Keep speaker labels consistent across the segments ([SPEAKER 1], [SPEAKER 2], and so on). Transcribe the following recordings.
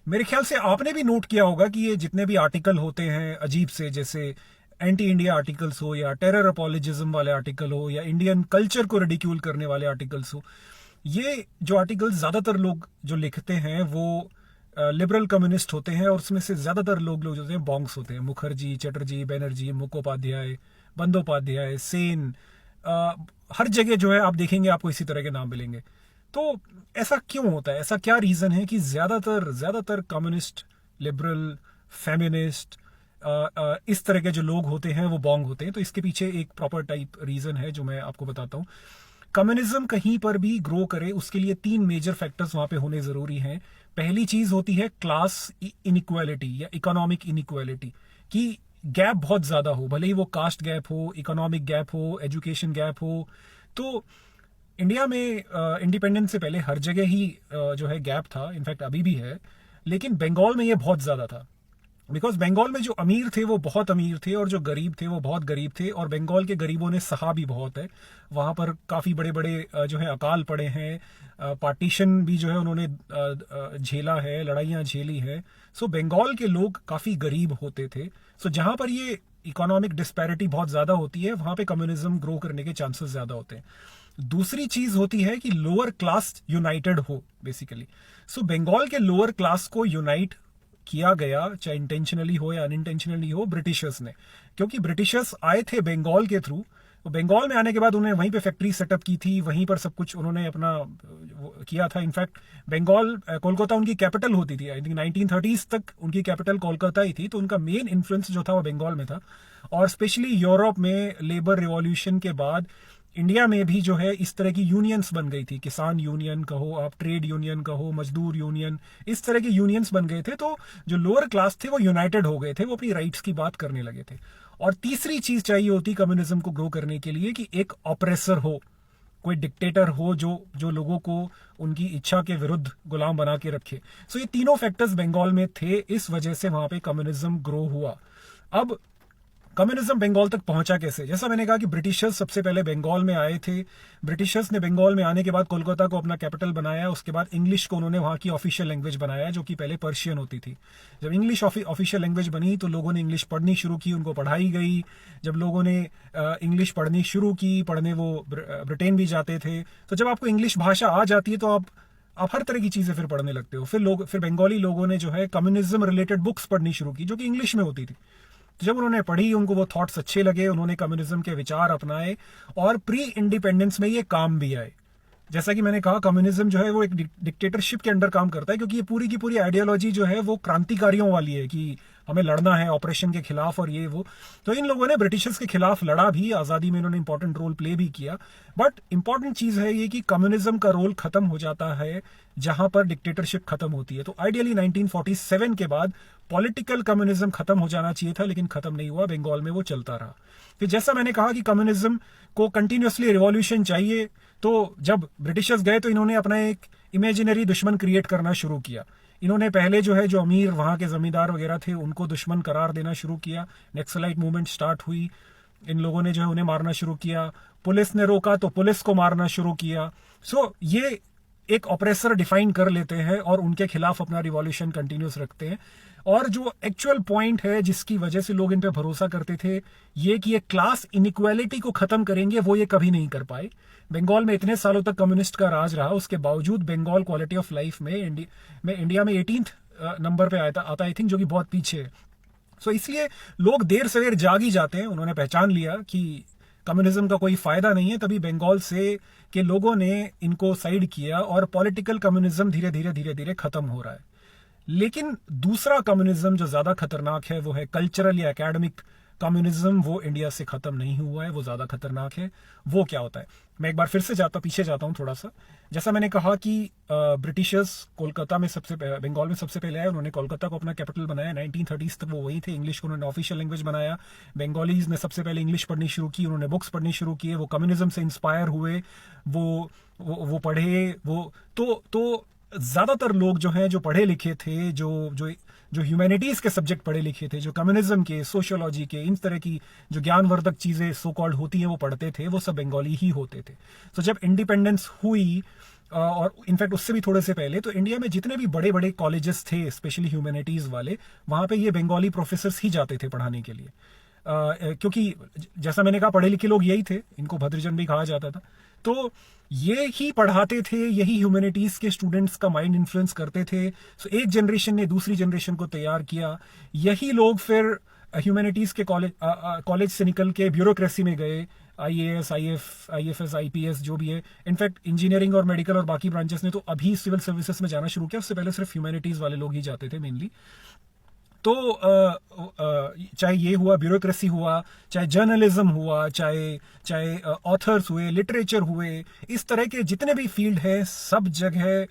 [SPEAKER 1] मेरे ख्याल से आपने भी नोट किया होगा कि ये जितने भी आर्टिकल होते हैं अजीब से, जैसे एंटी इंडिया आर्टिकल्स हो या टेरर अपोलोजिज्म वाले आर्टिकल हो या इंडियन कल्चर को रिडिक्यूल करने वाले आर्टिकल्स हो, ये जो आर्टिकल्स ज्यादातर लोग जो लिखते हैं वो लिबरल कम्युनिस्ट होते हैं, और उसमें से ज्यादातर लोग जो होते हैं बॉन्ग्स होते हैं, मुखर्जी, चटर्जी, बनर्जी, मुखोपाध्याय, बंदोपाध्याय, सेन। अ, हर जगह जो है आप देखेंगे आपको इसी तरह के नाम मिलेंगे। तो ऐसा क्यों होता है? ऐसा क्या रीजन है कि ज्यादातर ज्यादातर कम्युनिस्ट, लिबरल, फेमिनिस्ट, इस तरह के जो लोग होते हैं वो बॉन्ग होते हैं? तो इसके पीछे एक प्रॉपर टाइप रीजन है जो मैं आपको बताता हूँ। कम्युनिज्म कहीं पर भी ग्रो करे उसके लिए तीन मेजर फैक्टर्स वहां पे होने जरूरी हैं। पहली चीज होती है क्लास इनइक्वालिटी या इकोनॉमिक इनइक्वालिटी, कि गैप बहुत ज्यादा हो, भले ही वो कास्ट गैप हो, इकोनॉमिक गैप हो, एजुकेशन गैप हो। तो इंडिया में इंडिपेंडेंस से पहले हर जगह ही जो है गैप था, इनफैक्ट अभी भी है, लेकिन बंगाल में ये बहुत ज्यादा था। बिकॉज बंगाल में जो अमीर थे वो बहुत अमीर थे और जो गरीब थे वो बहुत गरीब थे, और बंगाल के गरीबों ने सहा भी बहुत है। वहां पर काफी बड़े बड़े जो है अकाल पड़े हैं, पार्टीशन भी जो है उन्होंने झेला है, लड़ाइयां झेली है। सो बंगाल के लोग काफी गरीब होते थे। सो जहां पर ये इकोनॉमिक डिस्पैरिटी बहुत ज्यादा होती है वहां पे कम्युनिज्म ग्रो करने के चांसेस ज्यादा होते हैं। दूसरी चीज होती है कि लोअर क्लास यूनाइटेड हो बेसिकली। सो बंगाल के लोअर क्लास को यूनाइट किया गया, चाहे इंटेंशनली हो या अनइंटेंशनली हो, ब्रिटिशर्स ने। क्योंकि ब्रिटिशर्स आए थे बंगाल के थ्रू, तो बंगाल में आने के बाद उन्होंने वहीं पे फैक्ट्री सेटअप की थी, वहीं पर सब कुछ उन्होंने अपना किया था। इनफैक्ट बंगाल, कोलकाता उनकी कैपिटल होती थी। आई थिंक 1930s तक उनकी कैपिटल कोलकाता ही थी, तो उनका मेन इन्फ्लुएंस जो था वो बंगाल में था। और स्पेशली यूरोप में लेबर रिवॉल्यूशन के बाद इंडिया में भी जो है इस तरह की यूनियंस बन गई थी, किसान यूनियन कहो आप, ट्रेड यूनियन कहो, मजदूर यूनियन, इस तरह के यूनियंस बन गए थे। तो जो लोअर क्लास थे वो यूनाइटेड हो गए थे, वो अपनी राइट्स की बात करने लगे थे। और तीसरी चीज चाहिए होती कम्युनिज्म को ग्रो करने के लिए कि एक ऑपरेसर हो, कोई डिक्टेटर हो जो जो लोगों को उनकी इच्छा के विरुद्ध गुलाम बना के रखे। सो ये तीनों फैक्टर्स बंगाल में थे, इस वजह से वहां पे कम्युनिज्म ग्रो हुआ। अब कम्युनिज्म बंगाल तक पहुंचा कैसे? जैसा मैंने कहा कि ब्रिटिशर्स सबसे पहले बंगाल में आए थे। ब्रिटिशर्स ने बंगाल में आने के बाद कोलकाता को अपना कैपिटल बनाया, उसके बाद इंग्लिश को उन्होंने वहां की ऑफिशियल लैंग्वेज बनाया, जो कि पहले पर्शियन होती थी। जब इंग्लिश ऑफिशियल लैंग्वेज बनी तो लोगों ने इंग्लिश पढ़नी शुरू की, उनको पढ़ाई गई। जब लोगों ने इंग्लिश पढ़नी शुरू की, पढ़ने वो ब्रिटेन भी जाते थे। तो जब आपको इंग्लिश भाषा आ जाती है तो आप हर तरह की चीजें फिर पढ़ने लगते हो। फिर बंगाली लोगों ने जो है कम्युनिज्म रिलेटेड बुक्स पढ़नी शुरू की, जो कि इंग्लिश में होती थी। तो जब उन्होंने पढ़ी, उनको वो थॉट्स अच्छे लगे, उन्होंने कम्युनिज्म के विचार अपनाए और प्री इंडिपेंडेंस में ये काम भी आए। जैसा कि मैंने कहा, कम्युनिज्म जो है वो एक डिक्टेटरशिप के अंडर काम करता है, क्योंकि ये पूरी की पूरी आइडियोलॉजी जो है वो क्रांतिकारियों वाली है कि हमें लड़ना है ऑपरेशन के खिलाफ और ये वो। तो इन लोगों ने ब्रिटिशर्स के खिलाफ लड़ा भी, आजादी में इन्होंने इंपॉर्टेंट रोल प्ले भी किया। बट इंपॉर्टेंट चीज है ये कि कम्युनिज्म का रोल खत्म हो जाता है जहां पर डिक्टेटरशिप खत्म होती है। तो आइडियली 1947 के बाद पॉलिटिकल कम्युनिज्म खत्म हो जाना चाहिए था, लेकिन खत्म नहीं हुआ, बंगाल में वो चलता रहा। फिर जैसा मैंने कहा कि कम्युनिज्म को कंटिन्यूअसली रिवॉल्यूशन चाहिए, तो जब ब्रिटिशर्स गए तो इन्होंने अपना एक इमेजिनरी दुश्मन क्रिएट करना शुरू किया। इन्होंने पहले जो है जो अमीर वहां के जमींदार वगैरह थे उनको दुश्मन करार देना शुरू किया। नक्सलाइट मूवमेंट स्टार्ट हुई, इन लोगों ने जो है उन्हें मारना शुरू किया। पुलिस ने रोका तो पुलिस को मारना शुरू किया। सो ये एक ऑपरेसर डिफाइन कर लेते हैं और उनके खिलाफ अपना रिवॉल्यूशन कंटिन्यूस रखते हैं। और जो एक्चुअल पॉइंट है जिसकी वजह से लोग इन पे भरोसा करते थे, ये कि ये क्लास इनइक्वालिटी को खत्म करेंगे, वो ये कभी नहीं कर पाए। बंगाल में इतने सालों तक कम्युनिस्ट का राज रहा, उसके बावजूद बंगाल क्वालिटी ऑफ लाइफ में इंडिया में 18th नंबर पे आता, आई थिंक, जो कि बहुत पीछे है। सो इसलिए लोग देर सवेर जाग ही जाते हैं। उन्होंने पहचान लिया कि कम्युनिज्म का कोई फायदा नहीं है, तभी बंगाल से के लोगों ने इनको साइड किया और पॉलिटिकल कम्युनिज्म धीरे धीरे धीरे धीरे खत्म हो रहा है। लेकिन दूसरा कम्युनिज्म जो ज्यादा खतरनाक है वो है कल्चरल या एकेडमिक कम्युनिज्म। वो इंडिया से खत्म नहीं हुआ है, वो ज्यादा खतरनाक है। वो क्या होता है? मैं एक बार फिर से पीछे जाता हूं थोड़ा सा। जैसा मैंने कहा कि ब्रिटिशर्स कोलकाता में बंगाल में सबसे पहले आए, उन्होंने कोलकाता को अपना कैपिटल बनाया। 1930s तक वो वही थे। इंग्लिश को उन्होंने ऑफिशियल लैंग्वेज बनाया। बंगालीज ने सबसे पहले इंग्लिश पढ़नी शुरू की, उन्होंने बुक्स पढ़नी शुरू किए, वो कम्युनिज्म से इंस्पायर हुए, वो पढ़े। वो तो ज्यादातर लोग जो हैं, जो पढ़े लिखे थे, जो ह्यूमैनिटीज के सब्जेक्ट पढ़े लिखे थे, जो कम्युनिज्म के, सोशियोलॉजी के, इन तरह की जो ज्ञानवर्धक चीजें सो कॉल्ड होती हैं वो पढ़ते थे, वो सब बंगाली ही होते थे। तो जब इंडिपेंडेंस हुई और इनफैक्ट उससे भी थोड़े से पहले, तो इंडिया में जितने भी बड़े बड़े कॉलेजेस थे स्पेशली ह्यूमैनिटीज वाले, वहां पे ये बंगाली प्रोफेसर्स ही जाते थे पढ़ाने के लिए, क्योंकि जैसा मैंने कहा पढ़े लिखे लोग यही थे, इनको भद्रजन भी कहा जाता था। तो ये ही पढ़ाते थे, यही ह्यूमैनिटीज के स्टूडेंट्स का माइंड इन्फ्लुएंस करते थे। सो एक जनरेशन ने दूसरी जनरेशन को तैयार किया। यही लोग फिर ह्यूमैनिटीज के कॉलेज से निकल के ब्यूरोक्रेसी में गए, आईएएस, आईएफएस, आईपीएस जो भी है। इनफैक्ट इंजीनियरिंग और मेडिकल और बाकी ब्रांचेस ने तो अभी सिविल सर्विसेज में जाना शुरू किया, उससे पहले सिर्फ ह्यूमैनिटीज वाले लोग ही जाते थे मेनली। तो चाहे ये हुआ, ब्यूरोक्रेसी हुआ, चाहे जर्नलिज्म हुआ, चाहे ऑथर्स हुए, लिटरेचर हुए, इस तरह के जितने भी फील्ड है, सब जगह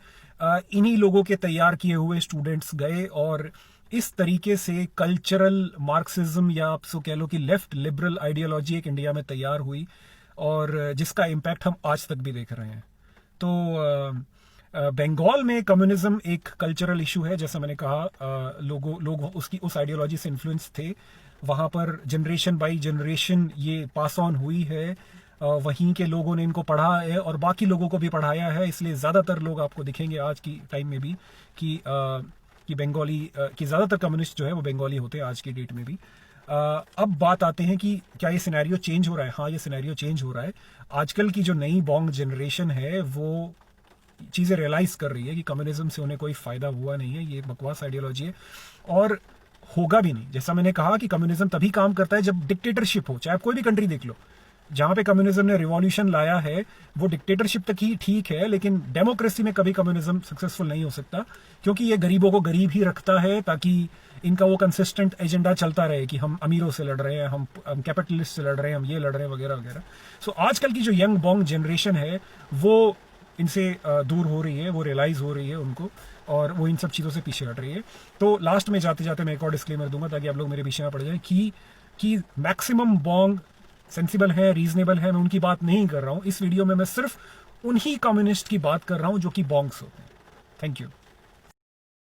[SPEAKER 1] इन्हीं लोगों के तैयार किए हुए स्टूडेंट्स गए, और इस तरीके से कल्चरल मार्क्सिज्म या आप सो कह लो कि लेफ्ट लिबरल आइडियोलॉजी एक इंडिया में तैयार हुई, और जिसका इम्पैक्ट हम आज तक भी देख रहे हैं। तो बंगाल में कम्युनिज्म एक कल्चरल इशू है, जैसा मैंने कहा, लोग उसकी उस आइडियोलॉजी से इन्फ्लुएंस थे। वहां पर जनरेशन बाय जनरेशन ये पास ऑन हुई है, वहीं के लोगों ने इनको पढ़ा है और बाकी लोगों को भी पढ़ाया है, इसलिए ज़्यादातर लोग आपको दिखेंगे आज की टाइम में भी कि बंगाली कि ज़्यादातर कम्युनिस्ट जो है वो बंगाली होते हैं आज की डेट में भी। अब बात आते हैं कि क्या ये सिनेरियो चेंज हो रहा है। हाँ, ये सिनेरियो चेंज हो रहा है। आजकल की जो नई बॉन्ग जनरेशन है वो चीज़ें रियलाइज कर रही है कि कम्युनिज्म से उन्हें कोई फायदा हुआ नहीं है, ये बकवास आइडियोलॉजी है और होगा भी नहीं। जैसा मैंने कहा कि कम्युनिज्म तभी काम करता है जब डिक्टेटरशिप हो। चाहे आप कोई भी कंट्री देख लो, जहां पे कम्युनिज्म ने रिवॉल्यूशन लाया है वो डिक्टेटरशिप तक ही ठीक है, लेकिन डेमोक्रेसी में कभी कम्युनिज्म सक्सेसफुल नहीं हो सकता, क्योंकि ये गरीबों को गरीब ही रखता है, ताकि इनका वो कंसिस्टेंट एजेंडा चलता रहे कि हम अमीरों से लड़ रहे हैं, हम कैपिटलिस्ट से लड़ रहे हैं, हम ये लड़ रहे हैं, वगैरह वगैरह। सो आजकल की जो यंग बॉन्ग जनरेशन है वो इनसे दूर हो रही है, वो रियलाइज हो रही है उनको, और वो इन सब चीज़ों से पीछे हट रही है। तो लास्ट में जाते जाते मैं एक और डिस्क्लेमर दूंगा ताकि आप लोग मेरे पीछे ना पड़ जाए कि मैक्सिमम बॉन्ग सेंसिबल है, रीजनेबल है, मैं उनकी बात नहीं कर रहा हूं। इस वीडियो में मैं सिर्फ उन्हीं कम्युनिस्ट की बात कर रहा हूं जो कि बॉन्ग्स होते हैं। Thank you.